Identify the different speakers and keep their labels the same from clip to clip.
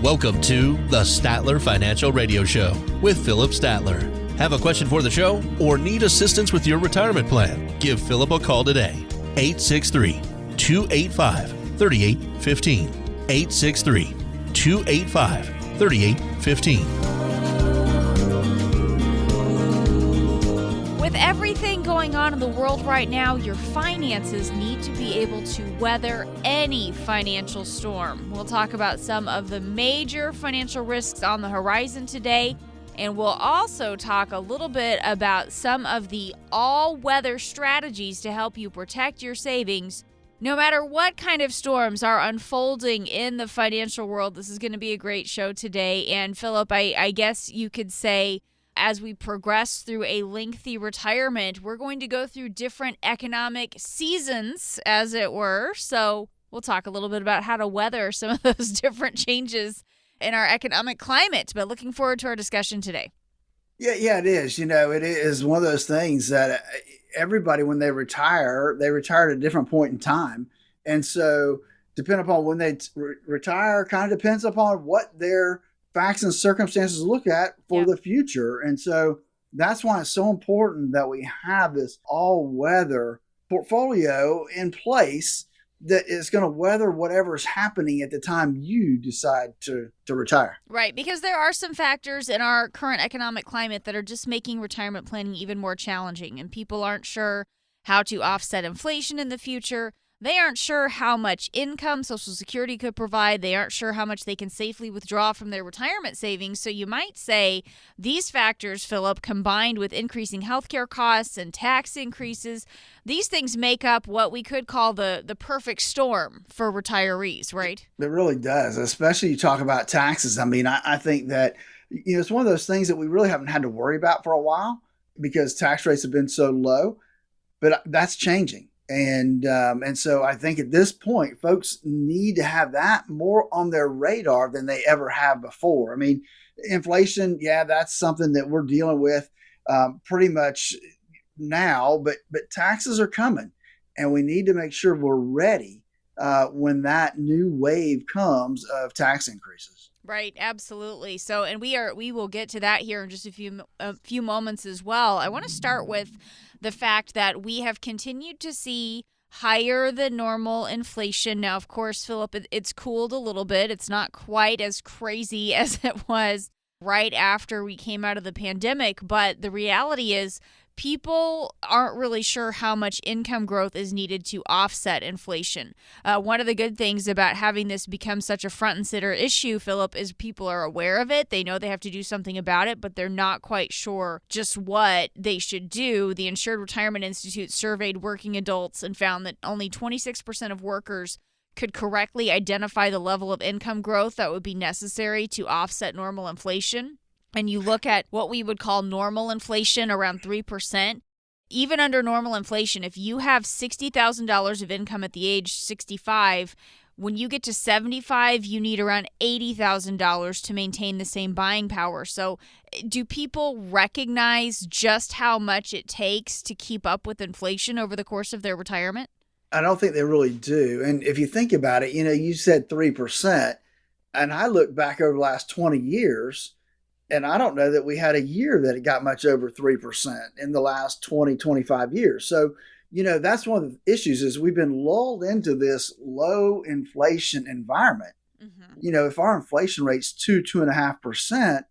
Speaker 1: Welcome to the Statler Financial Radio Show with Philip Statler. Have a question for the show or need assistance with your retirement plan? Give Philip a call today. 863-285-3815. 863-285-3815.
Speaker 2: With everything going on in the world right now, your finances need to be able to weather any financial storm. We'll talk about some of the major financial risks on the horizon today, and we'll also talk a little bit about some of the all-weather strategies to help you protect your savings no matter what kind of storms are unfolding in the financial world. This is going to be a great show today. And Philip, I guess you could say, as we progress through a lengthy retirement, we're going to go through different economic seasons, as it were. So we'll talk a little bit about how to weather some of those different changes in our economic climate. But looking forward to our discussion today.
Speaker 3: Yeah, it is. It is one of those things that everybody, when they retire at a different point in time. And so depending upon when they retire, kind of depends upon what their facts and circumstances look at for the future. And so that's why it's so important that we have this all-weather portfolio in place that is going to weather whatever is happening at the time you decide to retire.
Speaker 2: Right, because there are some factors in our current economic climate that are just making retirement planning even more challenging, and people aren't sure how to offset inflation in the future. They aren't sure how much income Social Security could provide. They aren't sure how much they can safely withdraw from their retirement savings. So you might say these factors, Philip, combined with increasing healthcare costs and tax increases, these things make up what we could call the perfect storm for retirees, right?
Speaker 3: It really does, especially you talk about taxes. I mean, I think that it's one of those things that we really haven't had to worry about for a while because tax rates have been so low, but that's changing. And so I think at this point, folks need to have that more on their radar than they ever have before. I mean, inflation, that's something that we're dealing with pretty much now, but taxes are coming, and we need to make sure we're ready when that new wave comes of tax increases.
Speaker 2: Right, absolutely. So, and we will get to that here in just a few moments as well. I want to start with the fact that we have continued to see higher than normal inflation. Now, of course, Philip, it's cooled a little bit. It's not quite as crazy as it was right after we came out of the pandemic, but the reality is people aren't really sure how much income growth is needed to offset inflation. One of the good things about having this become such a front and center issue, Philip, is people are aware of it. They know they have to do something about it, but they're not quite sure just what they should do. The Insured Retirement Institute surveyed working adults and found that only 26% of workers could correctly identify the level of income growth that would be necessary to offset normal inflation. And you look at what we would call normal inflation, around 3%, even under normal inflation, if you have $60,000 of income at the age 65, when you get to 75, you need around $80,000 to maintain the same buying power. So do people recognize just how much it takes to keep up with inflation over the course of their retirement?
Speaker 3: I don't think they really do. And if you think about it, you said 3%, and I look back over the last 20 years, and I don't know that we had a year that it got much over 3% in the last 20, 25 years. So, that's one of the issues is we've been lulled into this low inflation environment. Mm-hmm. If our inflation rate's 2.5%,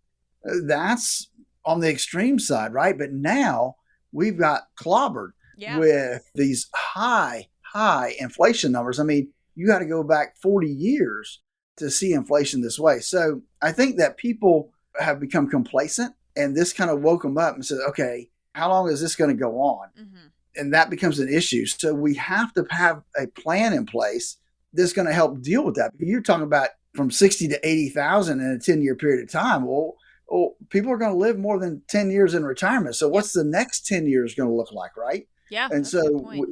Speaker 3: that's on the extreme side, right? But now we've got clobbered with these high inflation numbers. I mean, you got to go back 40 years to see inflation this way. So I think that people have become complacent, and this kind of woke them up and said, okay, how long is this going to go on? Mm-hmm. And that becomes an issue. So we have to have a plan in place that's going to help deal with that. You're talking about from 60 to 80,000 in a 10-year period of time. Well, people are going to live more than 10 years in retirement. So what's the next 10 years going to look like, right?
Speaker 2: Yeah.
Speaker 3: And so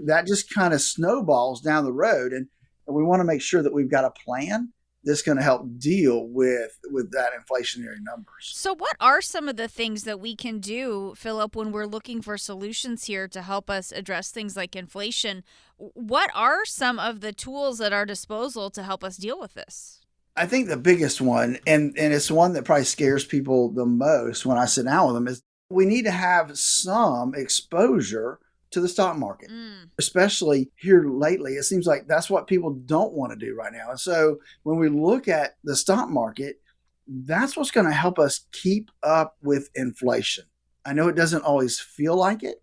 Speaker 3: that just kind of snowballs down the road. And we want to make sure that we've got a plan that's going to help deal with that inflationary numbers.
Speaker 2: So what are some of the things that we can do, Philip, when we're looking for solutions here to help us address things like inflation? What are some of the tools at our disposal to help us deal with this?
Speaker 3: I think the biggest one, and it's one that probably scares people the most when I sit down with them, is we need to have some exposure to the stock market, especially here lately. It seems like that's what people don't want to do right now. And so when we look at the stock market, that's what's going to help us keep up with inflation. I know it doesn't always feel like it,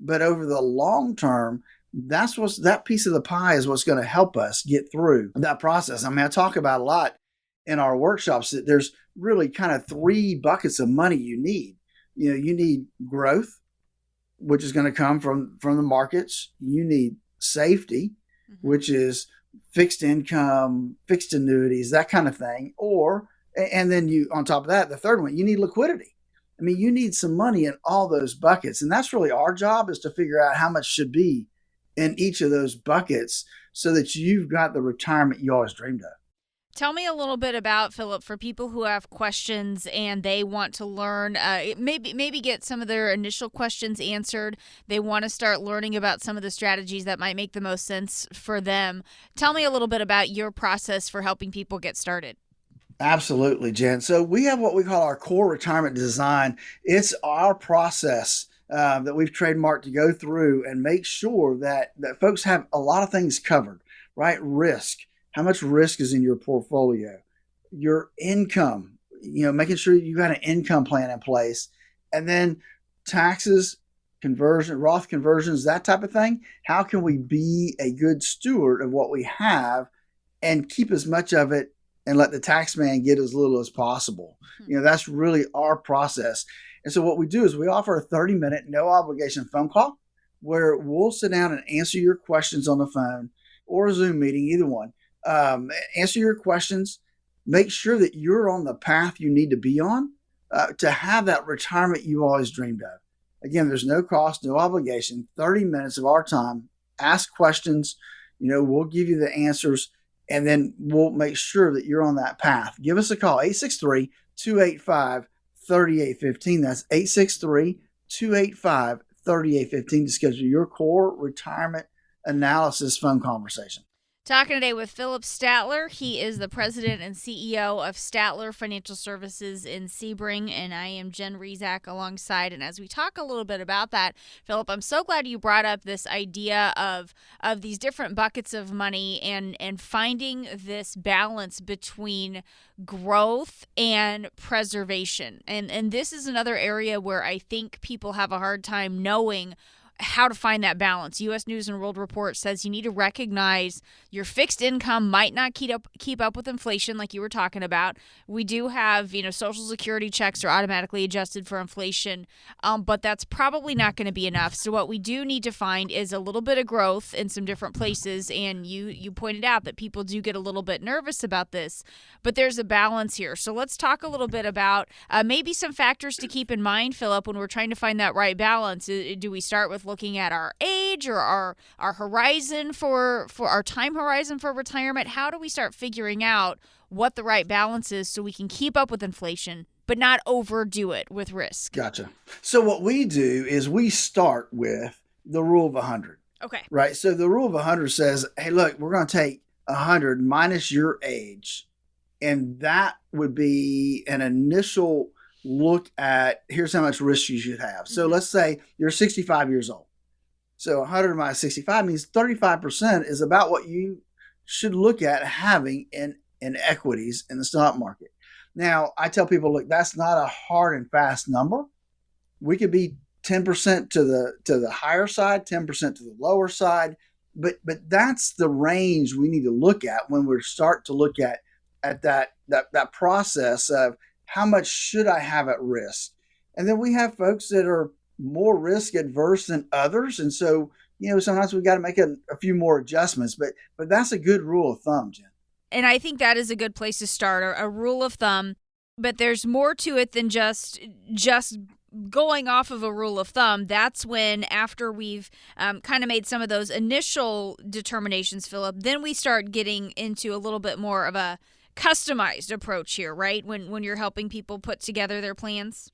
Speaker 3: but over the long term, that piece of the pie is what's going to help us get through that process. I mean, I talk about a lot in our workshops that there's really kind of three buckets of money you need. You need growth, which is going to come from the markets. You need safety, which is fixed income, fixed annuities, that kind of thing. And then on top of that, the third one, you need liquidity. I mean, you need some money in all those buckets. And that's really our job, is to figure out how much should be in each of those buckets so that you've got the retirement you always dreamed of.
Speaker 2: Tell me a little bit about, Philip, for people who have questions and they want to learn, maybe get some of their initial questions answered. They want to start learning about some of the strategies that might make the most sense for them. Tell me a little bit about your process for helping people get started.
Speaker 3: Absolutely, Jen. So we have what we call our core retirement design. It's our process that we've trademarked to go through and make sure that folks have a lot of things covered, right? Risk. How much risk is in your portfolio? Your income, making sure you got an income plan in place. And then taxes, conversion, Roth conversions, that type of thing. How can we be a good steward of what we have and keep as much of it and let the tax man get as little as possible? That's really our process. And so what we do is we offer a 30-minute, no obligation phone call where we'll sit down and answer your questions on the phone or a Zoom meeting, either one. Answer your questions, make sure that you're on the path you need to be on to have that retirement you always dreamed of. Again, there's no cost, no obligation, 30 minutes of our time. Ask questions, we'll give you the answers, and then we'll make sure that you're on that path. Give us a call, 863-285-3815. That's 863-285-3815 to schedule your core retirement analysis phone conversation.
Speaker 2: Talking today with Philip Statler. He is the president and CEO of Statler Financial Services in Sebring, and I am Jen Rezac alongside. And as we talk a little bit about that, Philip, I'm so glad you brought up this idea of these different buckets of money and finding this balance between growth and preservation. And this is another area where I think people have a hard time knowing how to find that balance. U.S. News and World Report says you need to recognize your fixed income might not keep up with inflation, like you were talking about. We do have, Social Security checks are automatically adjusted for inflation, but that's probably not going to be enough. So what we do need to find is a little bit of growth in some different places. And you pointed out that people do get a little bit nervous about this, but there's a balance here. So let's talk a little bit about maybe some factors to keep in mind, Philip, when we're trying to find that right balance. Do we start with looking at our age or our horizon for our time horizon for retirement? How do we start figuring out what the right balance is so we can keep up with inflation but not overdo it with risk?
Speaker 3: Gotcha. So what we do is we start with the rule of 100.
Speaker 2: Okay.
Speaker 3: Right. So the rule of 100 says, hey, look, we're going to take 100 minus your age. And that would be an initial look at, here's how much risk you should have. So let's say you're 65 years old. So 100 minus 65 means 35% is about what you should look at having in equities in the stock market. Now, I tell people, look, that's not a hard and fast number. We could be 10% to the higher side, 10% to the lower side, but that's the range we need to look at when we start to look at that process of how much should I have at risk. And then we have folks that are more risk adverse than others, and so sometimes we've got to make a few more adjustments. But that's a good rule of thumb, Jen.
Speaker 2: And I think that is a good place to start, a rule of thumb. But there's more to it than just going off of a rule of thumb. That's when, after we've kind of made some of those initial determinations, Philip, then we start getting into a little bit more of a customized approach here, right? When you're helping people put together their plans.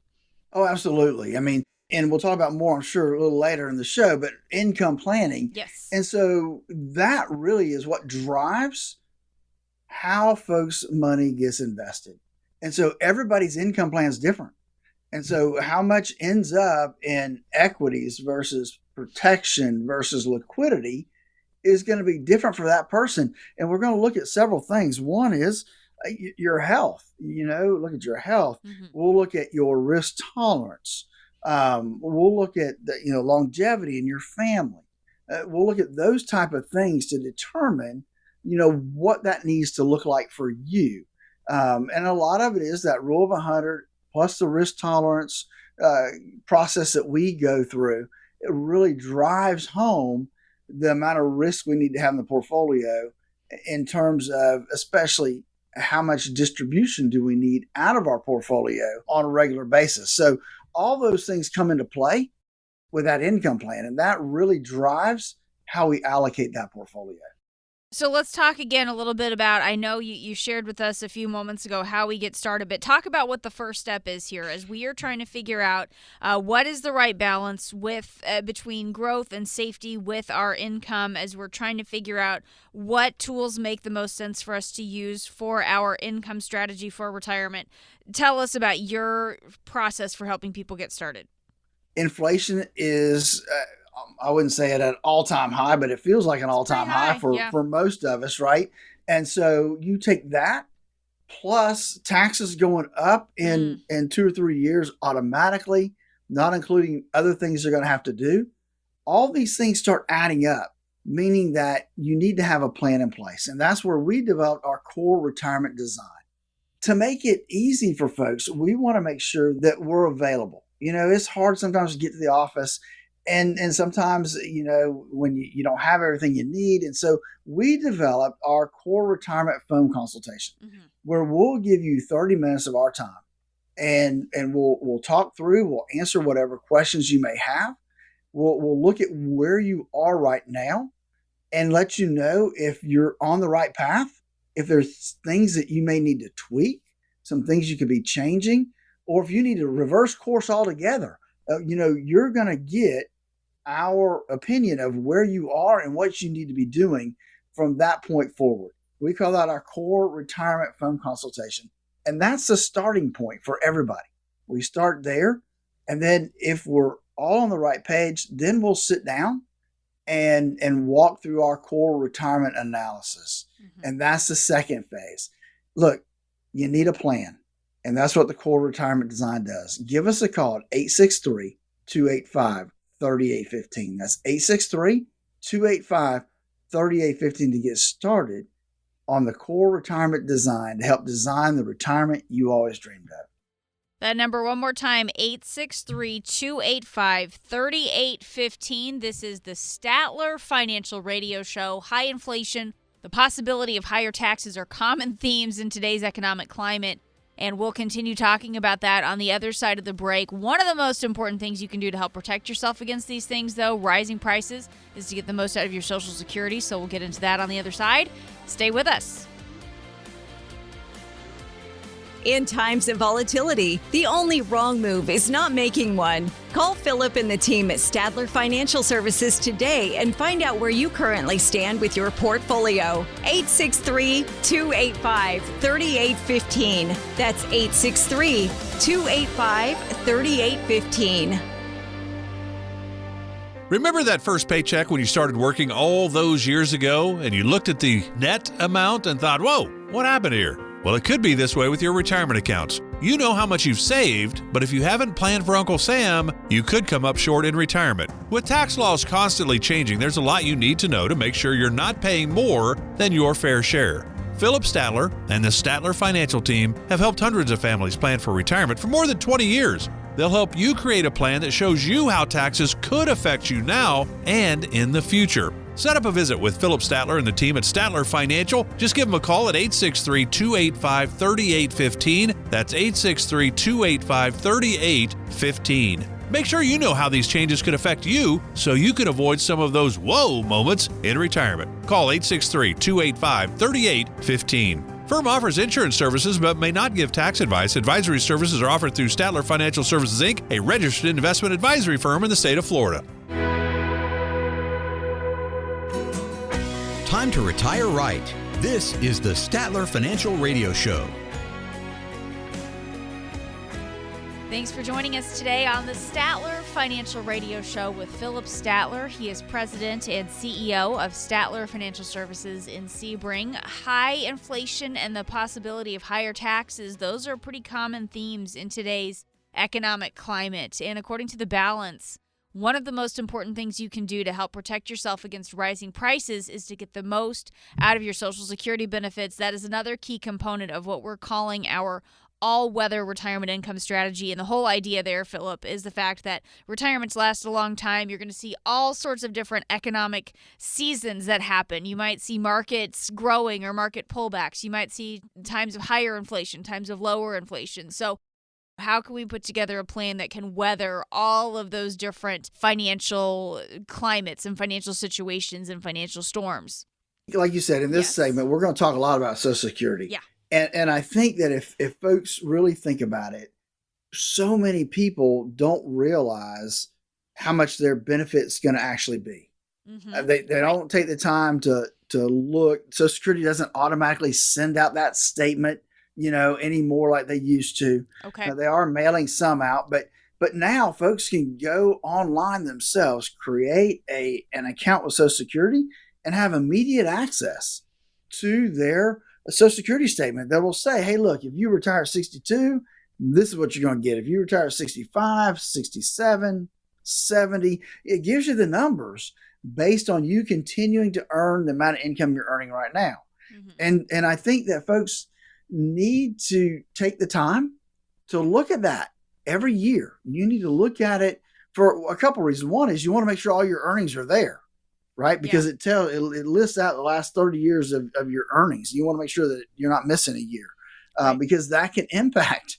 Speaker 3: Oh, absolutely. I mean, and we'll talk about more, I'm sure, a little later in the show, but income planning.
Speaker 2: Yes.
Speaker 3: And so that really is what drives how folks' money gets invested. And so everybody's income plan is different. And so how much ends up in equities versus protection versus liquidity is going to be different for that person. And we're going to look at several things. One is your health. Look at your health.
Speaker 2: Mm-hmm.
Speaker 3: We'll look at your risk tolerance. We'll look at the longevity in your family. We'll look at those type of things to determine what that needs to look like for you. And a lot of it is that rule of 100 plus the risk tolerance process that we go through. It really drives home the amount of risk we need to have in the portfolio in terms of especially how much distribution do we need out of our portfolio on a regular basis. So all those things come into play with that income plan, and that really drives how we allocate that portfolio.
Speaker 2: So let's talk again a little bit about, I know you shared with us a few moments ago how we get started, but talk about what the first step is here as we are trying to figure out what is the right balance with between growth and safety with our income, as we're trying to figure out what tools make the most sense for us to use for our income strategy for retirement. Tell us about your process for helping people get started.
Speaker 3: Inflation is... I wouldn't say it at an all-time high, but it feels like an all-time high for most of us, right? And so you take that plus taxes going up in 2 or 3 years automatically, not including other things they're going to have to do. All these things start adding up, meaning that you need to have a plan in place. And that's where we developed our core retirement design. To make it easy for folks, we want to make sure that we're available. It's hard sometimes to get to the office. And sometimes, when you don't have everything you need. And so we developed our core retirement phone consultation, where we'll give you 30 minutes of our time and we'll talk through, we'll answer whatever questions you may have. We'll look at where you are right now and let you know if you're on the right path, if there's things that you may need to tweak, some things you could be changing, or if you need to reverse course altogether. You're going to get our opinion of where you are and what you need to be doing from that point forward. We call that our core retirement phone consultation. And that's the starting point for everybody. We start there. And then if we're all on the right page, then we'll sit down and walk through our core retirement analysis. And that's the second phase. Look, you need a plan. And that's what the core retirement design does. Give us a call at 863-285-3815. That's 863-285-3815 to get started on the core retirement design to help design the retirement you always dreamed of.
Speaker 2: That number one more time, 863-285-3815. This is the Statler Financial Radio Show. High inflation, the possibility of higher taxes are common themes in today's economic climate. And we'll continue talking about that on the other side of the break. One of the most important things you can do to help protect yourself against these things, though, rising prices, is to get the most out of your Social Security. So we'll get into that on the other side. Stay with us.
Speaker 4: In times of volatility, the only wrong move is not making one. Call Philip and the team at Statler Financial Services today and find out where you currently stand with your portfolio. 863-285-3815. That's 863-285-3815.
Speaker 5: Remember that first paycheck when you started working all those years ago and you looked at the net amount and thought, whoa, what happened here? Well, it could be this way with your retirement accounts. You know how much you've saved, but if you haven't planned for Uncle Sam, you could come up short in retirement. With tax laws constantly changing, there's a lot you need to know to make sure you're not paying more than your fair share. Philip Statler and the Statler Financial Team have helped hundreds of families plan for retirement for more than 20 years. They'll help you create a plan that shows you how taxes could affect you now and in the future. Set up a visit with Philip Statler and the team at Statler Financial. Just give them a call at 863-285-3815. That's 863-285-3815. Make sure you know how these changes could affect you so you can avoid some of those whoa moments in retirement. Call 863-285-3815. Firm offers insurance services but may not give tax advice. Advisory services are offered through Statler Financial Services, Inc., a registered investment advisory firm in the state of Florida.
Speaker 6: Time to retire right. This is the Statler Financial Radio Show.
Speaker 2: Thanks for joining us today on the Statler Financial Radio Show with Philip Statler. He is president and CEO of Statler Financial Services in Sebring. High inflation and the possibility of higher taxes, those are pretty common themes in today's economic climate. And according to The Balance, one of the most important things you can do to help protect yourself against rising prices is to get the most out of your Social Security benefits. That is another key component of what we're calling our all-weather retirement income strategy. And the whole idea there, Philip, is the fact that retirements last a long time. You're going to see all sorts of different economic seasons that happen. You might see markets growing or market pullbacks. You might see times of higher inflation, times of lower inflation. So how can we put together a plan that can weather all of those different financial climates and financial situations and financial storms?
Speaker 3: Like you said, in this segment, we're going to talk a lot about Social Security.
Speaker 2: Yeah.
Speaker 3: And I think that if folks really think about it, so many people don't realize how much their benefit's going to actually be. Mm-hmm. They don't take the time to look. Social Security doesn't automatically send out that statement, anymore like they used to.
Speaker 2: Okay.
Speaker 3: They are mailing some out, but now folks can go online themselves, create an account with Social Security, and have immediate access to their Social Security statement that will say, hey, look, if you retire at 62, this is what you're going to get. If you retire at 65, 67, 70, it gives you the numbers based on you continuing to earn the amount of income you're earning right now. Mm-hmm. And I think that folks need to take the time to look at that every year. You need to look at it for a couple of reasons. One is you want to make sure all your earnings are there. Right? Because it lists out the last 30 years of your earnings. You want to make sure that you're not missing a year because that can impact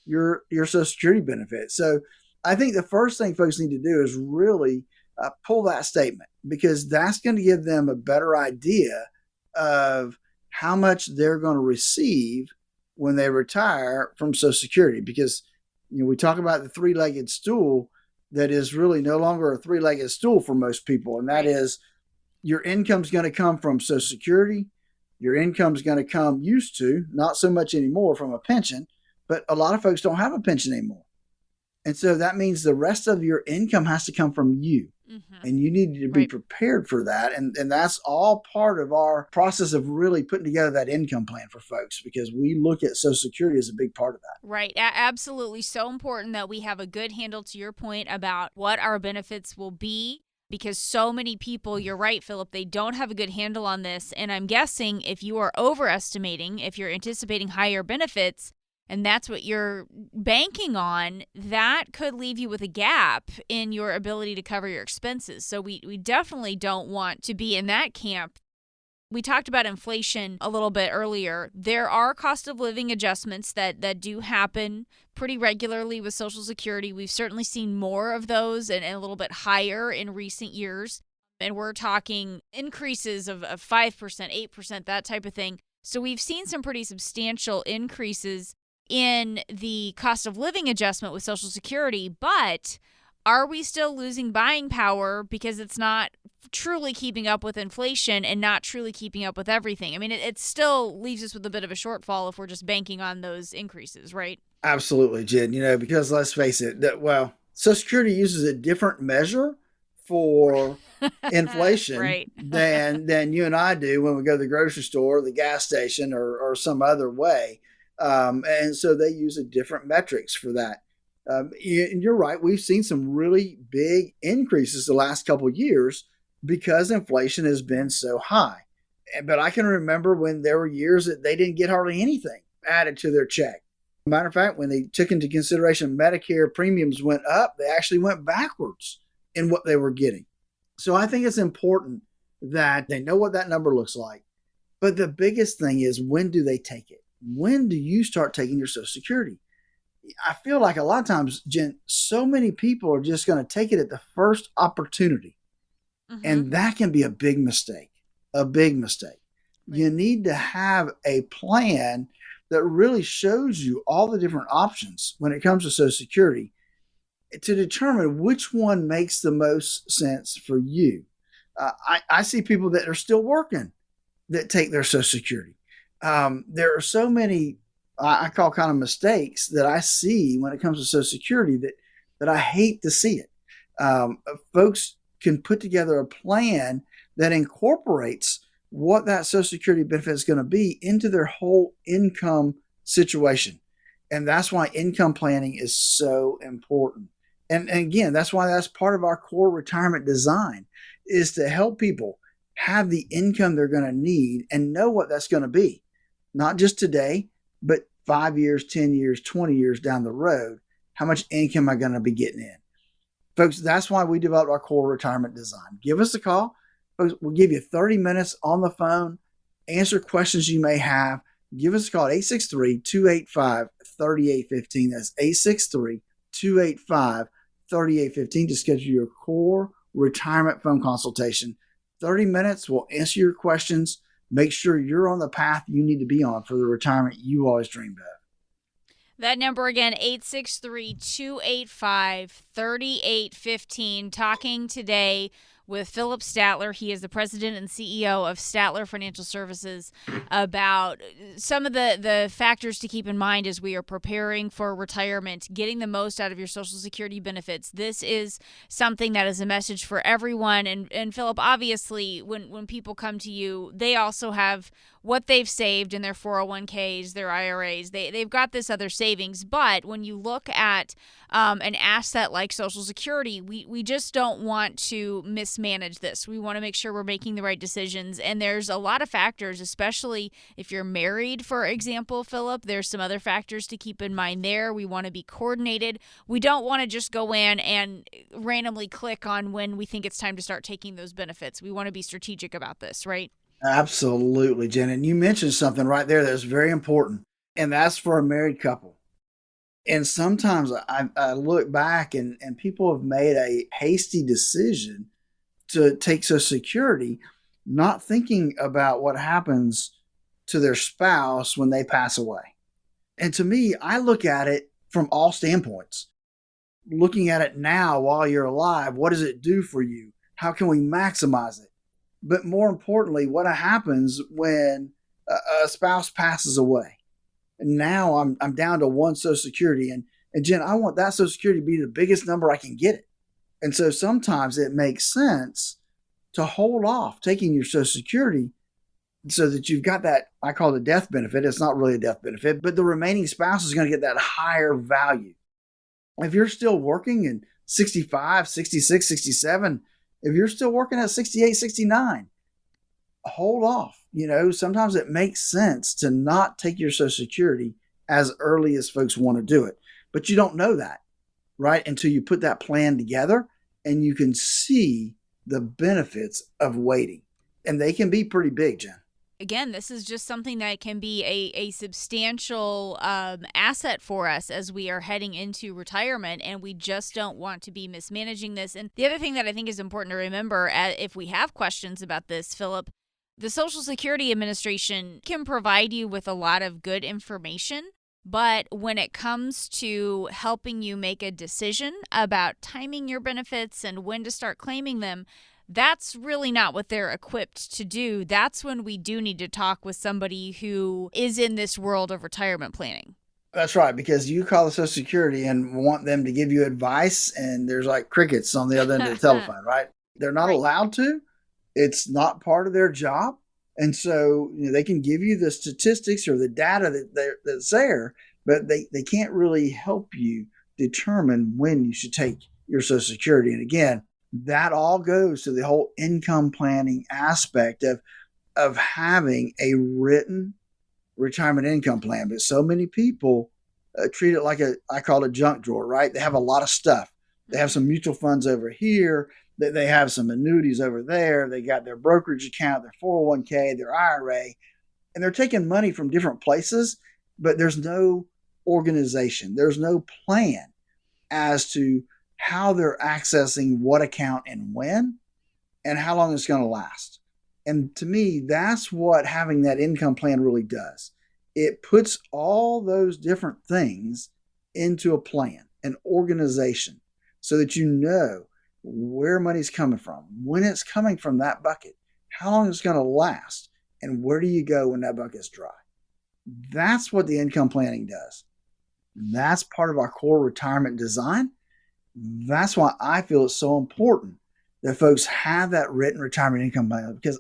Speaker 3: your Social Security benefit. So I think the first thing folks need to do is really pull that statement, because that's going to give them a better idea of how much they're going to receive when they retire from Social Security. Because we talk about the three-legged stool that is really no longer a three-legged stool for most people. And that is your income's going to come from Social Security. Your income's going to come not so much anymore, from a pension, but a lot of folks don't have a pension anymore. And so that means the rest of your income has to come from you. Mm-hmm. And you need to be prepared for that. And that's all part of our process of really putting together that income plan for folks, because we look at Social Security as a big part of that.
Speaker 2: Right. Absolutely. So important that we have a good handle, to your point, about what our benefits will be, because so many people, you're right, Philip, they don't have a good handle on this. And I'm guessing if you are overestimating, if you're anticipating higher benefits, and that's what you're banking on, that could leave you with a gap in your ability to cover your expenses. So we definitely don't want to be in that camp. We talked about inflation a little bit earlier. There are cost of living adjustments that do happen pretty regularly with Social Security. We've certainly seen more of those and a little bit higher in recent years. And we're talking increases of 5%, 8%, that type of thing. So we've seen some pretty substantial increases in the cost of living adjustment with Social Security, but are we still losing buying power because it's not truly keeping up with inflation and not truly keeping up with everything? I mean, it still leaves us with a bit of a shortfall if we're just banking on those increases, right?
Speaker 3: Absolutely, Jen. Because let's face it, Social Security uses a different measure for inflation than you and I do when we go to the grocery store, the gas station, or some other way. And so they use a different metrics for that. And you're right. We've seen some really big increases the last couple of years because inflation has been so high. But I can remember when there were years that they didn't get hardly anything added to their check. Matter of fact, when they took into consideration Medicare premiums went up, they actually went backwards in what they were getting. So I think it's important that they know what that number looks like. But the biggest thing is, when do they take it? When do you start taking your Social Security? I feel like a lot of times, Jen, so many people are just going to take it at the first opportunity. Mm-hmm. And that can be a big mistake, Right. You need to have a plan that really shows you all the different options when it comes to Social Security to determine which one makes the most sense for you. I see people that are still working that take their Social Security. There are so many, I call kind of mistakes that I see when it comes to Social Security that I hate to see it. Folks can put together a plan that incorporates what that Social Security benefit is going to be into their whole income situation. And that's why income planning is so important. And again, that's why that's part of our core retirement design, is to help people have the income they're going to need and know what that's going to be. Not just today, but 5 years, 10 years, 20 years down the road. How much income am I going to be getting in? Folks, that's why we developed our core retirement design. Give us a call. Folks, we'll give you 30 minutes on the phone, answer questions you may have. Give us a call at 863-285-3815. That's 863-285-3815 to schedule your core retirement phone consultation. 30 minutes, we'll answer your questions. Make sure you're on the path you need to be on for the retirement you always dreamed of.
Speaker 2: That number again, 863-285-3815. Talking today with Philip Statler. He is the president and CEO of Statler Financial Services, about some of the factors to keep in mind as we are preparing for retirement, getting the most out of your Social Security benefits. This is something that is a message for everyone. And Philip, obviously, when people come to you, they also have what they've saved in their 401ks, their IRAs. They've got this other savings. But when you look at an asset like Social Security, we just don't want to mismanage this. We want to make sure we're making the right decisions. And there's a lot of factors, especially if you're married, for example, Philip. There's some other factors to keep in mind there. We want to be coordinated. We don't want to just go in and randomly click on when we think it's time to start taking those benefits. We want to be strategic about this, right?
Speaker 3: Absolutely, Jen. And you mentioned something right there that's very important, and that's for a married couple. And sometimes I look back and people have made a hasty decision to take Social Security, not thinking about what happens to their spouse when they pass away. And to me, I look at it from all standpoints. Looking at it now while you're alive, what does it do for you? How can we maximize it? But more importantly, what happens when a spouse passes away? And now I'm down to one Social Security. And Jen, I want that Social Security to be the biggest number I can get it. And so sometimes it makes sense to hold off taking your Social Security so that you've got that, I call it a death benefit. It's not really a death benefit, but the remaining spouse is going to get that higher value. If you're still working in 65, 66, 67, if you're still working at 68, 69, hold off. Sometimes it makes sense to not take your Social Security as early as folks want to do it. But you don't know that, right? Until you put that plan together and you can see the benefits of waiting. And they can be pretty big, Jen.
Speaker 2: Again, this is just something that can be a substantial asset for us as we are heading into retirement, and we just don't want to be mismanaging this. And the other thing that I think is important to remember, if we have questions about this, Philip, the Social Security Administration can provide you with a lot of good information, but when it comes to helping you make a decision about timing your benefits and when to start claiming them, that's really not what they're equipped to do. That's when we do need to talk with somebody who is in this world of retirement planning.
Speaker 3: That's right, because you call the Social Security and want them to give you advice, and there's like crickets on the other end of the telephone, right? They're not allowed to. It's not part of their job. And so they can give you the statistics or the data that's there, but they can't really help you determine when you should take your Social Security. And again, that all goes to the whole income planning aspect of having a written retirement income plan. But so many people treat it like I call it a junk drawer, right? They have a lot of stuff. They have some mutual funds over here. They have some annuities over there. They got their brokerage account, their 401k, their IRA, and they're taking money from different places, but there's no organization. There's no plan as to how they're accessing what account and when, and how long it's going to last. And to me, that's what having that income plan really does. It puts all those different things into a plan, an organization, so that you know where money's coming from, when it's coming from that bucket, how long it's going to last. And where do you go when that bucket's dry? That's what the income planning does. That's part of our core retirement design. That's why I feel it's so important that folks have that written retirement income plan, because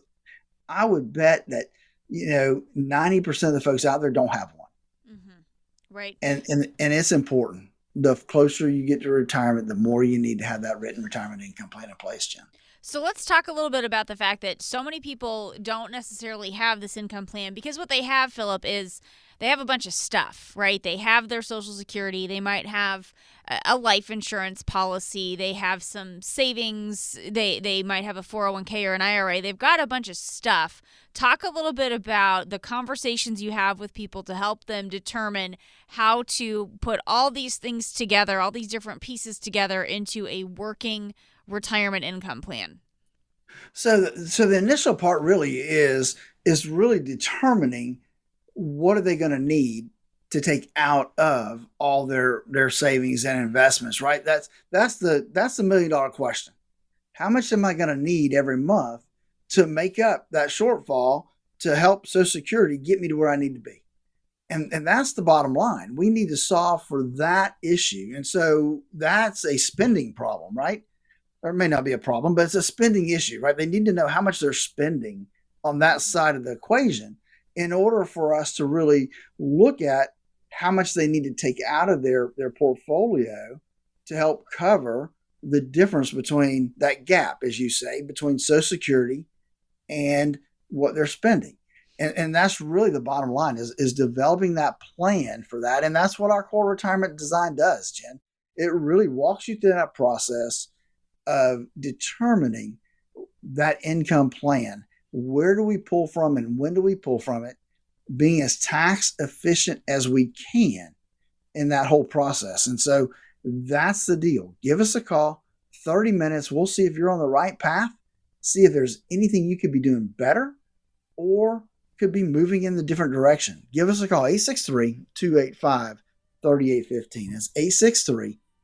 Speaker 3: I would bet that 90% of the folks out there don't have one.
Speaker 2: Mm-hmm. Right.
Speaker 3: And it's important. The closer you get to retirement, the more you need to have that written retirement income plan in place, Jen.
Speaker 2: So let's talk a little bit about the fact that so many people don't necessarily have this income plan, because what they have, Philip, is they have a bunch of stuff, right? They have their Social Security. They might have a life insurance policy. They have some savings. They might have a 401k or an IRA. They've got a bunch of stuff. Talk a little bit about the conversations you have with people to help them determine how to put all these things together, all these different pieces together into a working retirement income plan.
Speaker 3: So the initial part really is really determining what are they going to need to take out of all their savings and investments, right? That's the $1 million question. How much am I going to need every month to make up that shortfall to help Social Security get me to where I need to be? And that's the bottom line. We need to solve for that issue. And so that's a spending problem, right? Or it may not be a problem, but it's a spending issue, right? They need to know how much they're spending on that side of the equation in order for us to really look at how much they need to take out of their portfolio to help cover the difference between that gap, as you say, between Social Security and what they're spending. And that's really the bottom line is developing that plan for that. And that's what our core retirement design does, Jen. It really walks you through that process of determining that income plan. Where do we pull from and when do we pull from it? Being as tax efficient as we can in that whole process. And so that's the deal. Give us a call, 30 minutes. We'll see if you're on the right path, see if there's anything you could be doing better or could be moving in the different direction. Give us a call, 863-285-3815. That's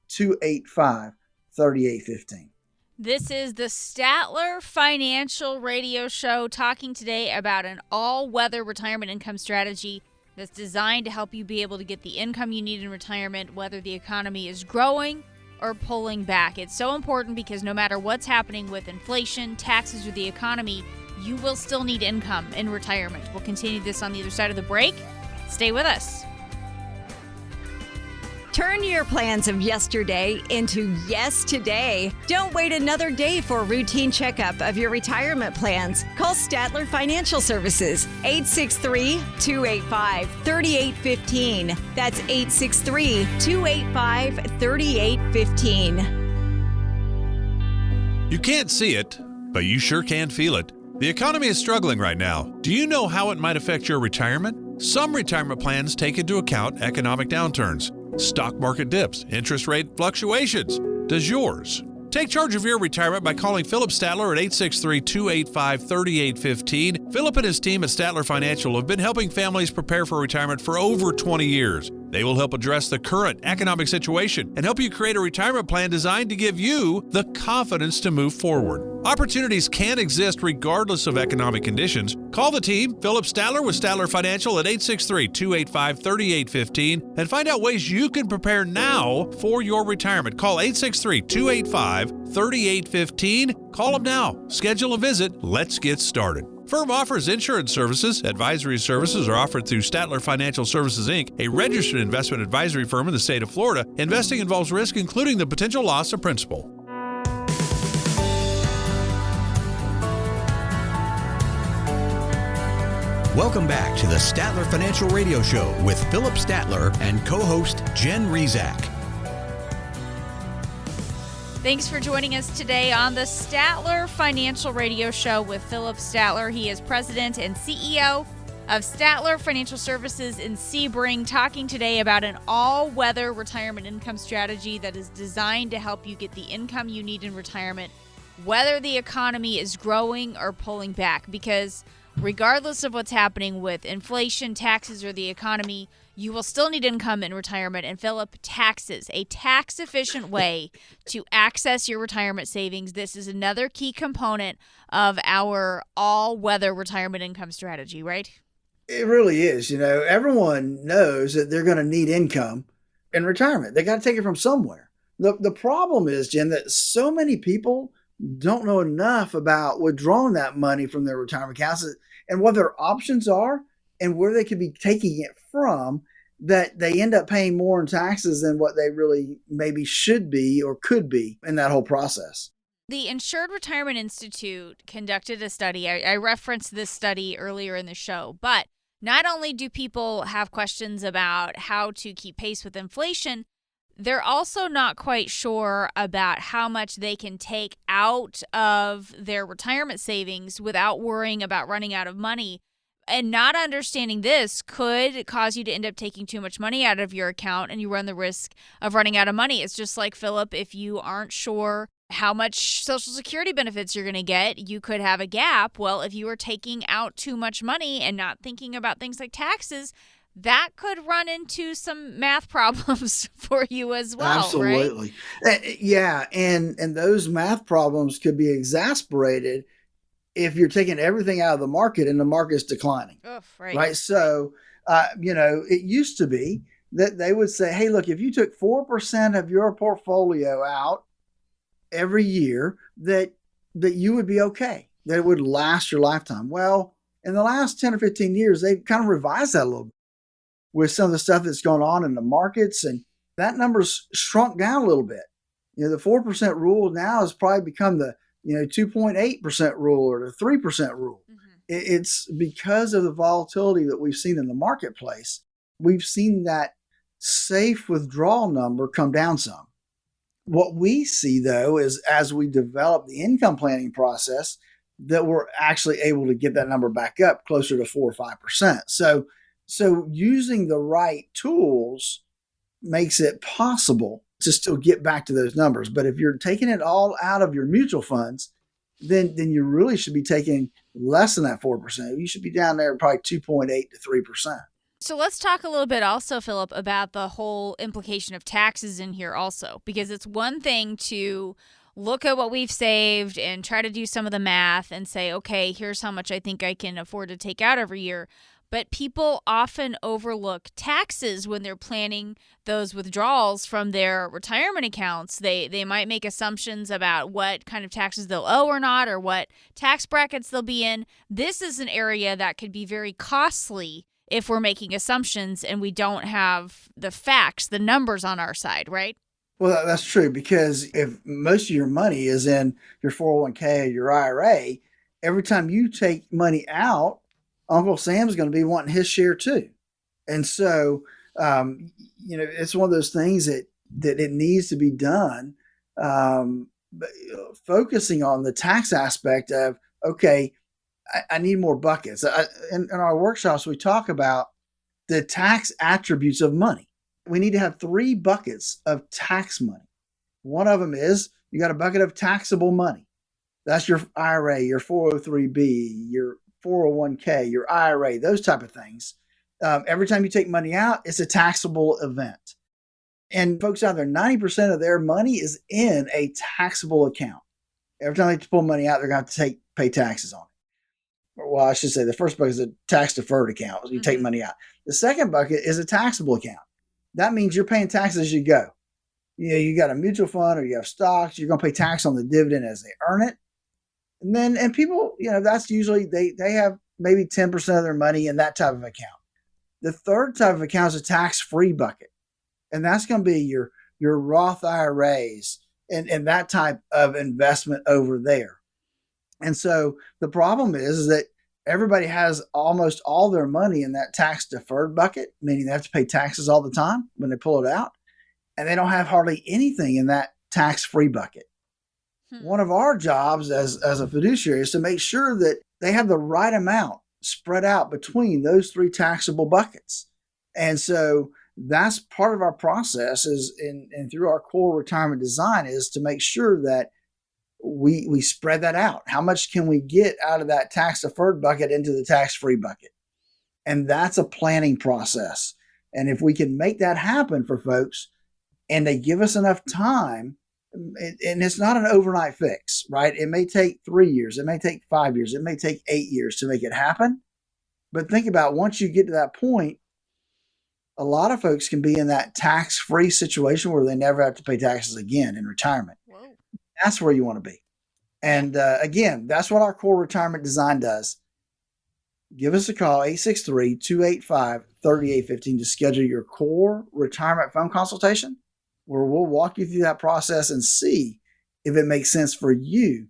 Speaker 3: 863-285-3815.
Speaker 2: This is the Statler Financial Radio Show, talking today about an all-weather retirement income strategy that's designed to help you be able to get the income you need in retirement, whether the economy is growing or pulling back. It's so important because no matter what's happening with inflation, taxes, or the economy, you will still need income in retirement. We'll continue this on the other side of the break. Stay with us.
Speaker 4: Turn your plans of yesterday into yes today. Don't wait another day for a routine checkup of your retirement plans. Call Statler Financial Services, 863-285-3815. That's 863-285-3815.
Speaker 5: You can't see it, but you sure can feel it. The economy is struggling right now. Do you know how it might affect your retirement? Some retirement plans take into account economic downturns, stock market dips, interest rate fluctuations. Does yours? Take charge of your retirement by calling Philip Statler at 863-285-3815. Philip and his team at Statler Financial have been helping families prepare for retirement for over 20 years. They will help address the current economic situation and help you create a retirement plan designed to give you the confidence to move forward. Opportunities can exist regardless of economic conditions. Call the team, Philip Statler with Statler Financial at 863-285-3815 and find out ways you can prepare now for your retirement. Call 863-285-3815. Call them now. Schedule a visit. Let's get started. Firm offers insurance services. Advisory services are offered through Statler Financial Services, Inc., a registered investment advisory firm in the state of Florida. Investing involves risk, including the potential loss of principal.
Speaker 6: Welcome back to the Statler Financial Radio Show with Philip Statler and co-host Jen Rezac.
Speaker 2: Thanks for joining us today on the Statler Financial Radio Show with Philip Statler. He is president and CEO of Statler Financial Services in Sebring, talking today about an all-weather retirement income strategy that is designed to help you get the income you need in retirement, whether the economy is growing or pulling back. Because regardless of what's happening with inflation, taxes, or the economy, you will still need income in retirement. And Philip, taxes, a tax efficient way to access your retirement savings. This is another key component of our all-weather retirement income strategy, right?
Speaker 3: It really is. Everyone knows that they're going to need income in retirement. They got to take it from somewhere. The problem is, Jen, that so many people don't know enough about withdrawing that money from their retirement accounts and what their options are and where they could be taking it from, that they end up paying more in taxes than what they really maybe should be or could be in that whole process.
Speaker 2: The Insured Retirement Institute conducted a study. I referenced this study earlier in the show, but not only do people have questions about how to keep pace with inflation, they're also not quite sure about how much they can take out of their retirement savings without worrying about running out of money. And not understanding this could cause you to end up taking too much money out of your account, and you run the risk of running out of money. It's just like, Philip, if you aren't sure how much Social Security benefits you're going to get, you could have a gap. Well, if you are taking out too much money and not thinking about things like taxes, that could run into some math problems for you as well.
Speaker 3: Absolutely. Right? Yeah. And those math problems could be exacerbated if you're taking everything out of the market and the market's declining. Right. So, it used to be that they would say, hey, look, if you took 4% of your portfolio out every year, that you would be okay, that it would last your lifetime. Well, in the last 10 or 15 years, they've kind of revised that a little bit with some of the stuff that's going on in the markets, and that number's shrunk down a little bit. The 4% rule now has probably become the 2.8% rule or the 3% rule. Mm-hmm. It's because of the volatility that we've seen in the marketplace. We've seen that safe withdrawal number come down some. What we see, though, is as we develop the income planning process, that we're actually able to get that number back up closer to 4 or 5%. So using the right tools makes it possible to still get back to those numbers. But if you're taking it all out of your mutual funds, then you really should be taking less than that 4%. You should be down there probably 2.8 to 3%.
Speaker 2: So let's talk a little bit also, Philip, about the whole implication of taxes in here also, because it's one thing to look at what we've saved and try to do some of the math and say, okay, here's how much I think I can afford to take out every year. But people often overlook taxes when they're planning those withdrawals from their retirement accounts. They might make assumptions about what kind of taxes they'll owe or not, or what tax brackets they'll be in. This is an area that could be very costly if we're making assumptions and we don't have the facts, the numbers on our side, right?
Speaker 3: Well, that's true, because if most of your money is in your 401k or your IRA, every time you take money out, Uncle Sam's going to be wanting his share too. And so, it's one of those things that it needs to be done, but focusing on the tax aspect of, okay, I need more buckets. In our workshops, we talk about the tax attributes of money. We need to have 3 buckets of tax money. One of them is you got a bucket of taxable money. That's your IRA, your 403B, your 401k, your IRA, those type of things. Every time you take money out, it's a taxable event. And folks out there, 90% of their money is in a taxable account. Every time they pull money out, they're going to have to pay taxes on it. Well, I should say the first bucket is a tax deferred account. So you take money out. The second bucket is a taxable account. That means you're paying taxes as you go. You got a mutual fund or you have stocks, you're going to pay tax on the dividend as they earn it. And people, that's usually they have maybe 10% of their money in that type of account. The third type of account is a tax-free bucket. And that's going to be your Roth IRAs and that type of investment over there. And so the problem is that everybody has almost all their money in that tax-deferred bucket, meaning they have to pay taxes all the time when they pull it out. And they don't have hardly anything in that tax-free bucket. One of our jobs as a fiduciary is to make sure that they have the right amount spread out between those 3 taxable buckets. And so that's part of our process and through our core retirement design is to make sure that we spread that out. How much can we get out of that tax deferred bucket into the tax free bucket? And that's a planning process. And if we can make that happen for folks and they give us enough time, and it's not an overnight fix, right? It may take 3 years. It may take 5 years. It may take 8 years to make it happen. But think about once you get to that point, a lot of folks can be in that tax-free situation where they never have to pay taxes again in retirement.
Speaker 2: Whoa.
Speaker 3: That's where you want to be. And again, that's what our core retirement design does. Give us a call, 863-285-3815 to schedule your core retirement phone consultation, where we'll walk you through that process and see if it makes sense for you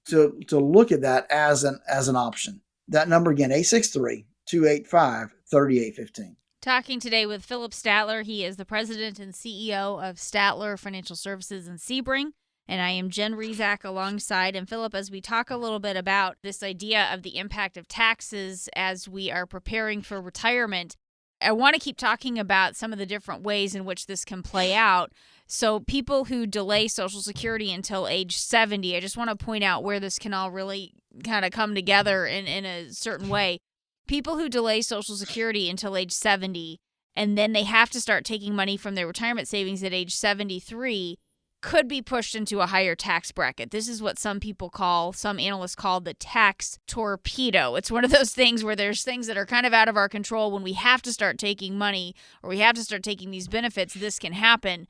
Speaker 3: to look at that as an option. That number again, 863-285-3815.
Speaker 2: Talking today with Philip Statler. He is the president and CEO of Statler Financial Services in Sebring. And I am Jen Rezac alongside. And Philip, as we talk a little bit about this idea of the impact of taxes as we are preparing for retirement, I want to keep talking about some of the different ways in which this can play out. So people who delay Social Security until age 70, I just want to point out where this can all really kind of come together in a certain way. People who delay Social Security until age 70, and then they have to start taking money from their retirement savings at age 73, could be pushed into a higher tax bracket. This is what some analysts call the tax torpedo. It's one of those things where there's things that are kind of out of our control. When we have to start taking money or we have to start taking these benefits, this can happen.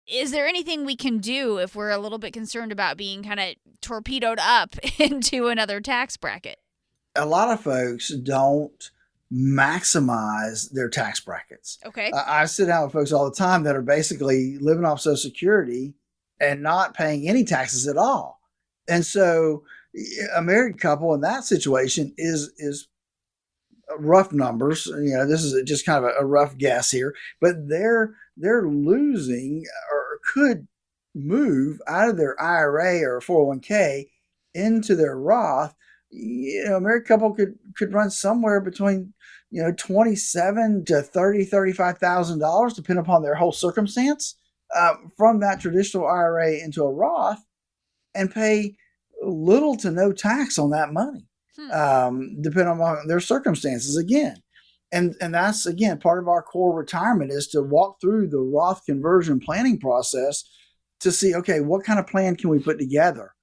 Speaker 2: Is there anything we can do if we're a little bit concerned about being kind of torpedoed up into another tax bracket?
Speaker 3: A lot of folks don't maximize their tax brackets.
Speaker 2: Okay.
Speaker 3: I sit down with folks all the time that are basically living off Social Security and not paying any taxes at all. And so a married couple in that situation is rough numbers. This is just kind of a rough guess here, but they're losing or could move out of their IRA or 401k into their Roth. A married couple could run somewhere between $27,000 to $35,000, depending upon their whole circumstance, from that traditional IRA into a Roth, and pay little to no tax on that money, depending on their circumstances again. And that's, again, part of our core retirement is to walk through the Roth conversion planning process to see, okay, what kind of plan can we put together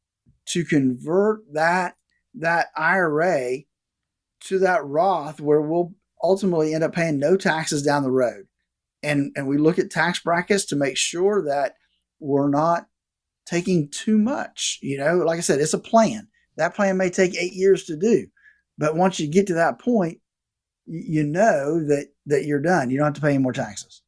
Speaker 3: to convert that IRA to that Roth, where we'll ultimately end up paying no taxes down the road. And we look at tax brackets to make sure that we're not taking too much. Like I said, it's a plan. That plan may take 8 years to do, but once you get to that point, you know that you're done. You don't have to pay any more taxes.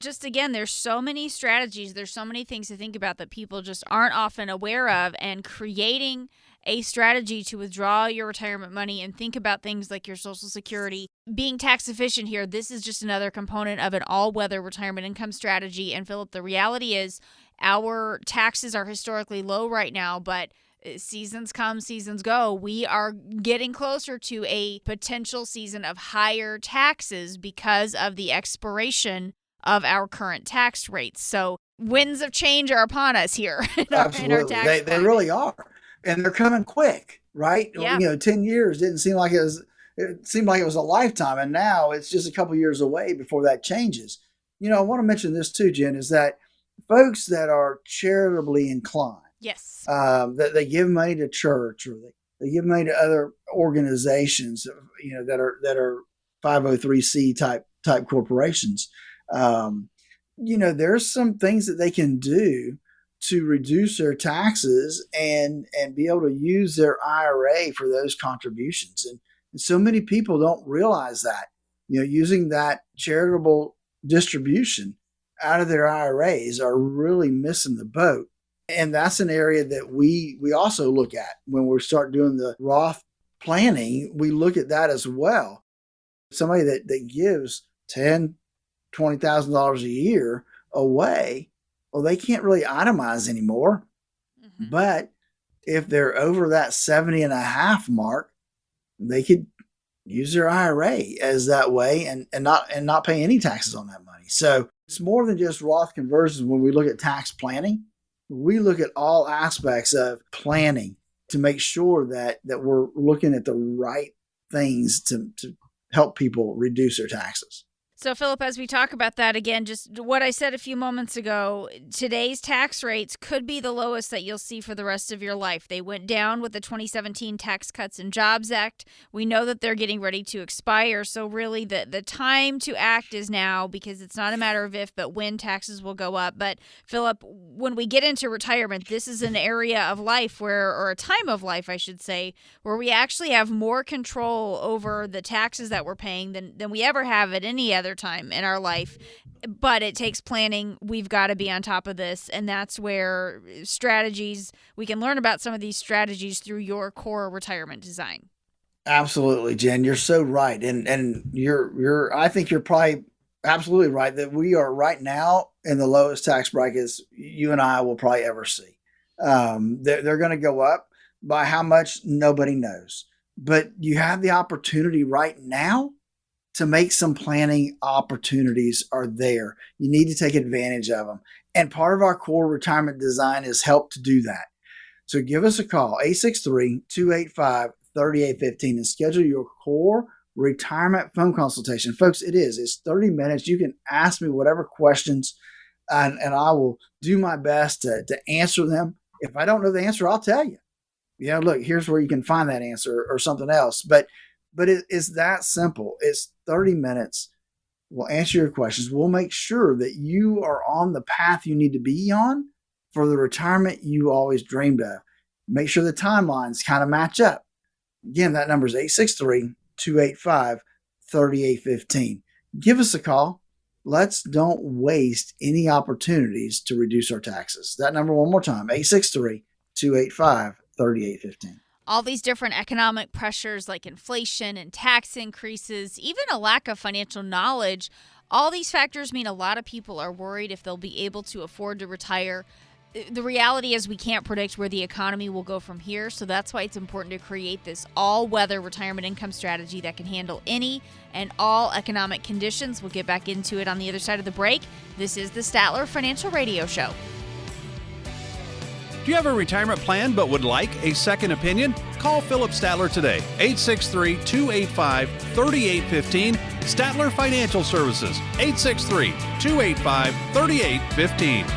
Speaker 2: Just again, there's so many strategies. There's so many things to think about that people just aren't often aware of, and creating a strategy to withdraw your retirement money and think about things like your Social Security being tax efficient here. This is just another component of an all-weather retirement income strategy. And Philip, the reality is our taxes are historically low right now, but seasons come, seasons go. We are getting closer to a potential season of higher taxes because of the expiration of our current tax rates. So winds of change are upon us here in our tax
Speaker 3: they really are. And they're coming quick, right?
Speaker 2: Yeah.
Speaker 3: 10 years didn't seem like it seemed like it was a lifetime. And now it's just a couple years away before that changes. I want to mention this too, Jen, is that folks that are charitably inclined,
Speaker 2: yes,
Speaker 3: that they give money to church, or they give money to other organizations, that are 503c type corporations. There's some things that they can do to reduce their taxes and be able to use their IRA for those contributions. And so many people don't realize that, using that charitable distribution out of their IRAs are really missing the boat. And that's an area that we also look at when we start doing the Roth planning. We look at that as well. Somebody that gives $10,000, $20,000 a year away, well, they can't really itemize anymore. Mm-hmm. But if they're over that 70 and a half mark, they could use their IRA as that way and not pay any taxes on that money. So it's more than just Roth conversions. When we look at tax planning, we look at all aspects of planning to make sure that we're looking at the right things to help people reduce their taxes.
Speaker 2: So, Philip, as we talk about that again, just what I said a few moments ago, today's tax rates could be the lowest that you'll see for the rest of your life. They went down with the 2017 Tax Cuts and Jobs Act. We know that they're getting ready to expire. So, really, the time to act is now, because it's not a matter of if, but when taxes will go up. But, Philip, when we get into retirement, this is an area of life or a time of life, I should say, where we actually have more control over the taxes that we're paying than we ever have at any other time in our life. But it takes planning. We've got to be on top of this, and that's where strategies, we can learn about some of these strategies through your core retirement design.
Speaker 3: Absolutely, Jen. You're so right. And I think you're probably absolutely right that we are right now in the lowest tax brackets you and I will probably ever see. They're going to go up by how much, nobody knows. But you have the opportunity right now to make some planning. Opportunities are there. You need to take advantage of them. And part of our core retirement design is help to do that. So give us a call, 863-285-3815, and schedule your core retirement phone consultation. Folks, it's 30 minutes. You can ask me whatever questions, and I will do my best to answer them. If I don't know the answer, I'll tell you. Look, here's where you can find that answer or something else. But it's that simple. It's 30 minutes. We'll answer your questions. We'll make sure that you are on the path you need to be on for the retirement you always dreamed of. Make sure the timelines kind of match up. Again, that number is 863-285-3815. Give us a call. Let's don't waste any opportunities to reduce our taxes. That number one more time, 863-285-3815.
Speaker 2: All these different economic pressures like inflation and tax increases, even a lack of financial knowledge, all these factors mean a lot of people are worried if they'll be able to afford to retire. The reality is we can't predict where the economy will go from here, so that's why it's important to create this all-weather retirement income strategy that can handle any and all economic conditions. We'll get back into it on the other side of the break. This is the Statler Financial Radio Show.
Speaker 5: Do you have a retirement plan but would like a second opinion? Call Philip Statler today, 863-285-3815. Statler Financial Services, 863-285-3815.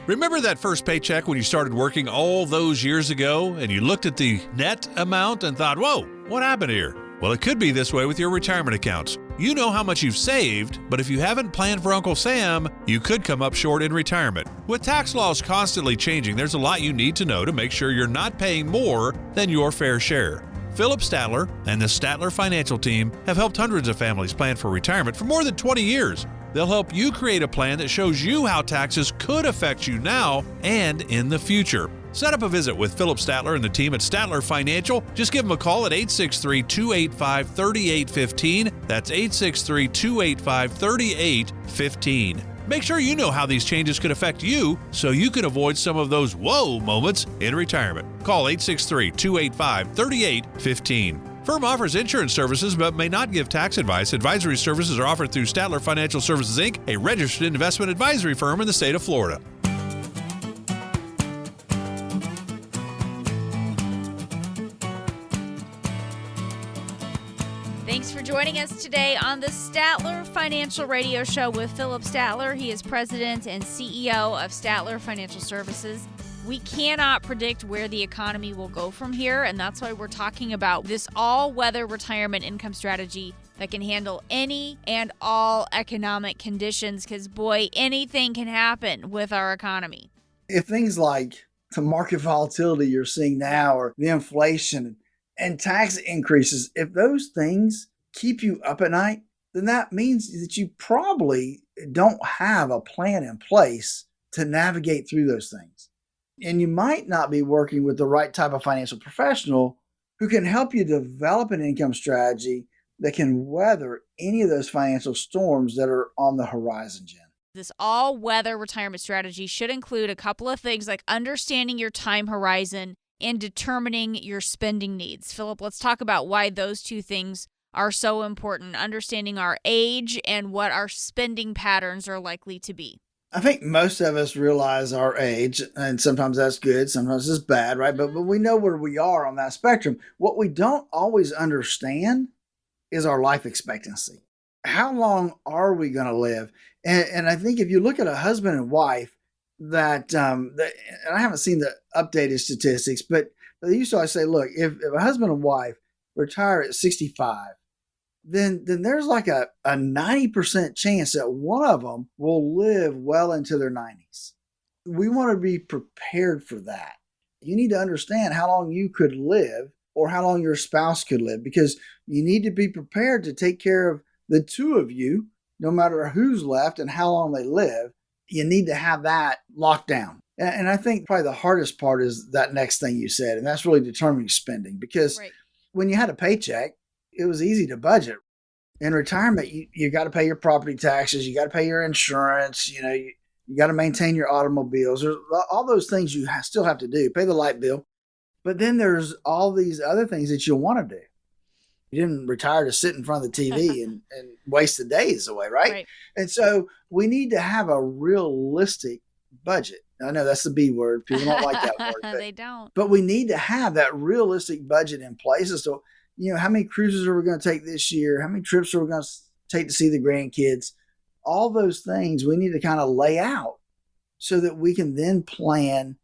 Speaker 5: Remember that first paycheck when you started working all those years ago and you looked at the net amount and thought, whoa, what happened here? Well, it could be this way with your retirement accounts. You know how much you've saved, but if you haven't planned for Uncle Sam, you could come up short in retirement. With tax laws constantly changing, there's a lot you need to know to make sure you're not paying more than your fair share. Philip Statler and the Statler Financial Team have helped hundreds of families plan for retirement for more than 20 years. They'll help you create a plan that shows you how taxes could affect you now and in the future. Set up a visit with Philip Statler and the team at Statler Financial. Just give them a call at 863-285-3815. That's 863-285-3815. Make sure you know how these changes could affect you so you can avoid some of those whoa moments in retirement. Call 863-285-3815. Firm offers insurance services but may not give tax advice. Advisory services are offered through Statler Financial Services, Inc., a registered investment advisory firm in the state of Florida.
Speaker 2: Thanks for joining us today on the Statler Financial Radio Show with Philip Statler. He is president and CEO of Statler Financial Services. We cannot predict where the economy will go from here, and that's why we're talking about this all-weather retirement income strategy that can handle any and all economic conditions, because, boy, anything can happen with our economy.
Speaker 3: If things like the market volatility you're seeing now, or the inflation and tax increases, if those things keep you up at night, then that means that you probably don't have a plan in place to navigate through those things. And you might not be working with the right type of financial professional who can help you develop an income strategy that can weather any of those financial storms that are on the horizon, Jen.
Speaker 2: This all-weather retirement strategy should include a couple of things like understanding your time horizon and determining your spending needs. Philip, let's talk about why those two things are so important, understanding our age and what our spending patterns are likely to be.
Speaker 3: I think most of us realize our age, and sometimes that's good, sometimes it's bad, right? But we know where we are on that spectrum. What we don't always understand is our life expectancy. How long are we going to live? And I think if you look at a husband and wife and I haven't seen the updated statistics, but they used to always say, look, if a husband and wife retire at 65, then there's like a 90% chance that one of them will live well into their 90s. We want to be prepared for that. You need to understand how long you could live or how long your spouse could live, because you need to be prepared to take care of the two of you, no matter who's left and how long they live. You need to have that locked down. And I think probably the hardest part is that next thing you said, and that's really determining spending, because when you had a paycheck, it was easy to budget. In retirement, you got to pay your property taxes, you got to pay your insurance, you got to maintain your automobiles. There's all those things you still have to do, pay the light bill. But then there's all these other things that you want to do. You didn't retire to sit in front of the TV and waste the days away, right? And so we need to have a realistic budget. I know that's the B word. People don't like that word. But,
Speaker 2: they don't.
Speaker 3: But we need to have that realistic budget in place as to, how many cruises are we going to take this year? How many trips are we going to take to see the grandkids? All those things we need to kind of lay out so that we can then plan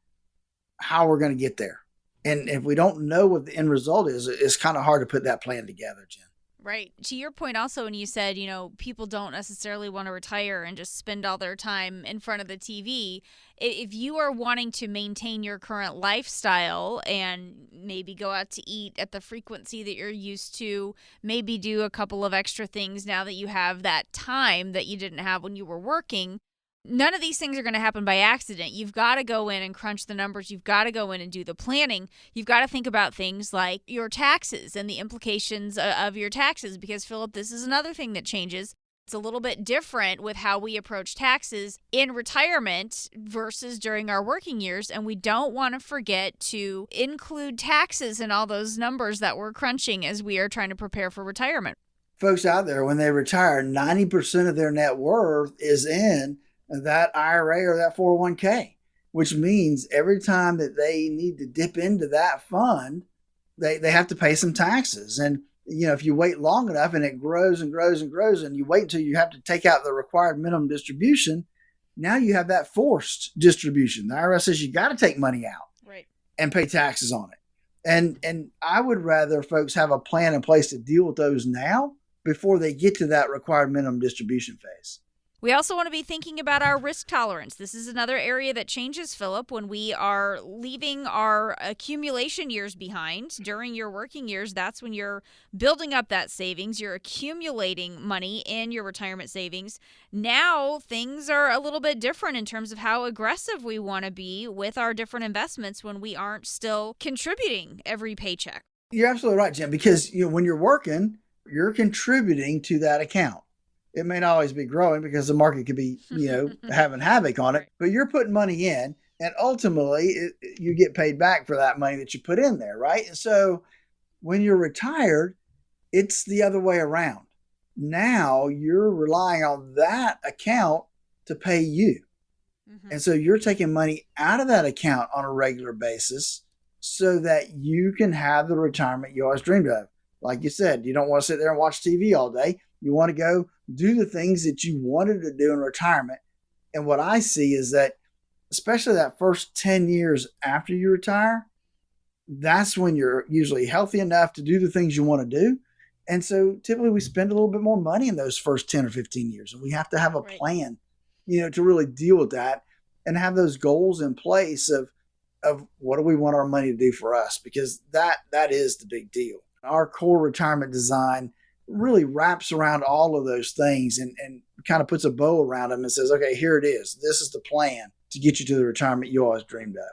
Speaker 3: how we're going to get there. And if we don't know what the end result is, it's kind of hard to put that plan together, Jen.
Speaker 2: Right. To your point also, when you said, people don't necessarily want to retire and just spend all their time in front of the TV. If you are wanting to maintain your current lifestyle and maybe go out to eat at the frequency that you're used to, maybe do a couple of extra things now that you have that time that you didn't have when you were working, none of these things are going to happen by accident. You've got to go in and crunch the numbers. You've got to go in and do the planning. You've got to think about things like your taxes and the implications of your taxes, because, Philip, this is another thing that changes. It's a little bit different with how we approach taxes in retirement versus during our working years, and we don't want to forget to include taxes in all those numbers that we're crunching as we are trying to prepare for retirement.
Speaker 3: Folks out there, when they retire, 90% of their net worth is in that IRA or that 401k, which means every time that they need to dip into that fund, they have to pay some taxes. And, if you wait long enough and it grows and grows and grows, and you wait until you have to take out the required minimum distribution, now you have that forced distribution. The IRS says you got to take money out and pay taxes on it. And I would rather folks have a plan in place to deal with those now before they get to that required minimum distribution phase.
Speaker 2: We also want to be thinking about our risk tolerance. This is another area that changes, Philip, when we are leaving our accumulation years behind. During your working years, that's when you're building up that savings. You're accumulating money in your retirement savings. Now, things are a little bit different in terms of how aggressive we want to be with our different investments when we aren't still contributing every paycheck.
Speaker 3: You're absolutely right, Jim, because when you're working, you're contributing to that account. It may not always be growing because the market could be, having havoc on it, but you're putting money in, and ultimately you get paid back for that money that you put in there, right? And so when you're retired, it's the other way around. Now you're relying on that account to pay you. Mm-hmm. And so you're taking money out of that account on a regular basis so that you can have the retirement you always dreamed of. Like you said, you don't want to sit there and watch TV all day. You want to go do the things that you wanted to do in retirement. And what I see is that, especially that first 10 years after you retire, that's when you're usually healthy enough to do the things you want to do. And so typically we spend a little bit more money in those first 10 or 15 years. And we have to have a plan, to really deal with that and have those goals in place of what do we want our money to do for us? Because that is the big deal. Our core retirement design really wraps around all of those things and kind of puts a bow around them and says, okay, here it is. This is the plan to get you to the retirement you always dreamed of.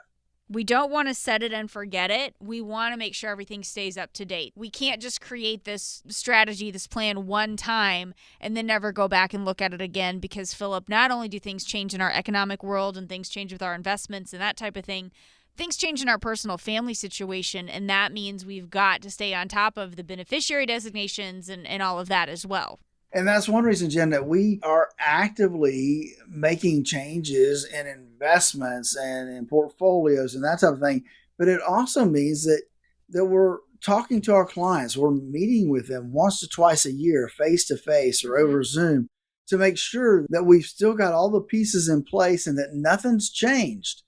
Speaker 2: We don't want to set it and forget it. We want to make sure everything stays up to date. We can't just create this strategy, this plan one time and then never go back and look at it again, because, Philip, not only do things change in our economic world and things change with our investments and that type of thing, things change in our personal family situation, and that means we've got to stay on top of the beneficiary designations and all of that as well.
Speaker 3: And that's one reason, Jen, that we are actively making changes in investments and in portfolios and that type of thing. But it also means that we're talking to our clients. We're meeting with them once to twice a year, face to face or over Zoom, to make sure that we've still got all the pieces in place and that nothing's changed.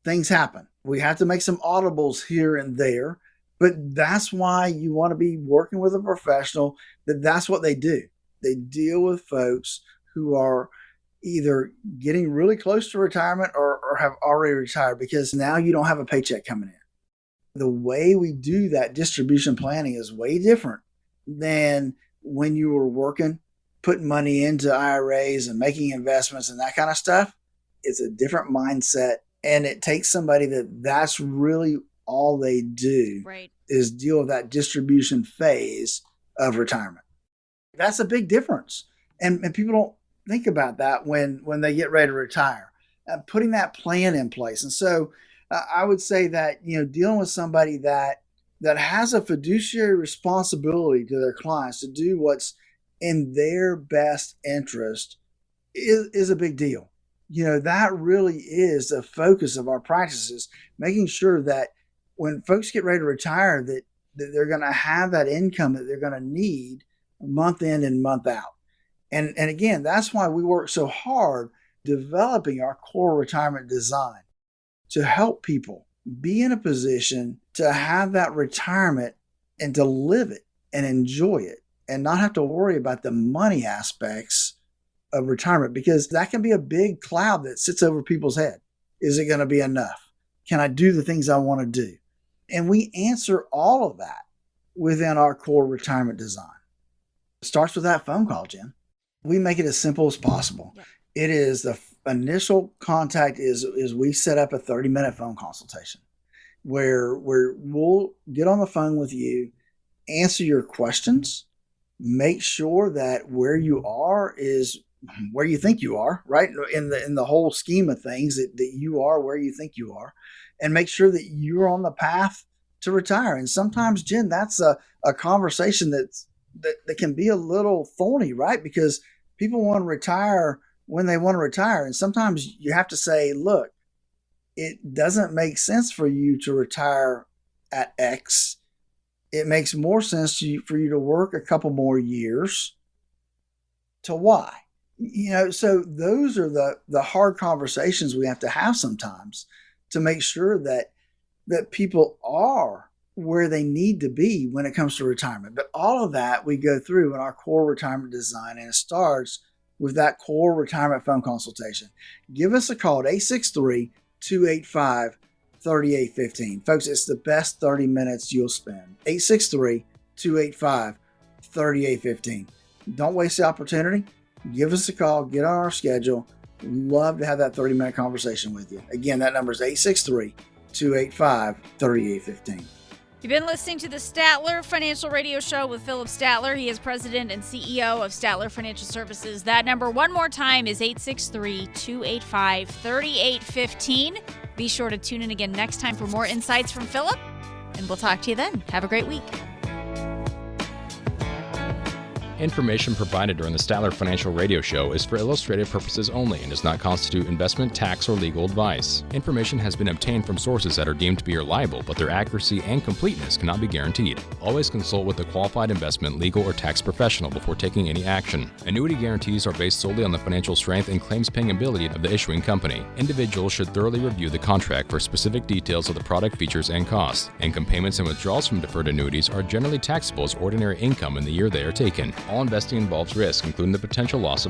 Speaker 3: Things happen. We have to make some audibles here and there, but that's why you want to be working with a professional. That's what they do. They deal with folks who are either getting really close to retirement or have already retired, because now you don't have a paycheck coming in. The way we do that distribution planning is way different than when you were working, putting money into IRAs and making investments and that kind of stuff. It's a different mindset, and it takes somebody that's really all they do,
Speaker 2: right,
Speaker 3: is deal with that distribution phase of retirement. That's a big difference. And people don't think about that when they get ready to retire, putting that plan in place. And so I would say that, dealing with somebody that has a fiduciary responsibility to their clients to do what's in their best interest is a big deal. That really is the focus of our practices, making sure that when folks get ready to retire, that they're going to have that income that they're going to need month in and month out. And again, that's why we work so hard developing our core retirement design, to help people be in a position to have that retirement and to live it and enjoy it and not have to worry about the money aspects of retirement, because that can be a big cloud that sits over people's head. Is it going to be enough? Can I do the things I want to do? And we answer all of that within our core retirement design. It starts with that phone call, Jen. We make it as simple as possible. Yep. It is the initial contact is we set up a 30-minute phone consultation where we'll get on the phone with you, answer your questions, make sure that where you are is where you think you are, right? In the whole scheme of things, that you are where you think you are, and make sure that you're on the path to retire. And sometimes, Jen, that's a conversation that can be a little thorny, right? Because people want to retire when they want to retire. And sometimes you have to say, look, it doesn't make sense for you to retire at X. It makes more sense for you to work a couple more years to Y. So those are the hard conversations we have to have sometimes to make sure that people are where they need to be when it comes to retirement. But all of that we go through in our core retirement design, and it starts with that core retirement phone consultation. Give us a call at 863-285-3815. Folks, it's the best 30 minutes you'll spend. 863-285-3815. Don't waste the opportunity. Give us a call. Get on our schedule. Love to have that 30-minute conversation with you. Again, that number is 863-285-3815.
Speaker 2: You've been listening to the Statler Financial Radio Show with Philip Statler. He is president and CEO of Statler Financial Services. That number, one more time, is 863-285-3815. Be sure to tune in again next time for more insights from Philip, and we'll talk to you then. Have a great week.
Speaker 7: Information provided during the Statler Financial Radio Show is for illustrative purposes only and does not constitute investment, tax, or legal advice. Information has been obtained from sources that are deemed to be reliable, but their accuracy and completeness cannot be guaranteed. Always consult with a qualified investment, legal, or tax professional before taking any action. Annuity guarantees are based solely on the financial strength and claims-paying ability of the issuing company. Individuals should thoroughly review the contract for specific details of the product features and costs. Income payments and withdrawals from deferred annuities are generally taxable as ordinary income in the year they are taken. All investing involves risk, including the potential loss of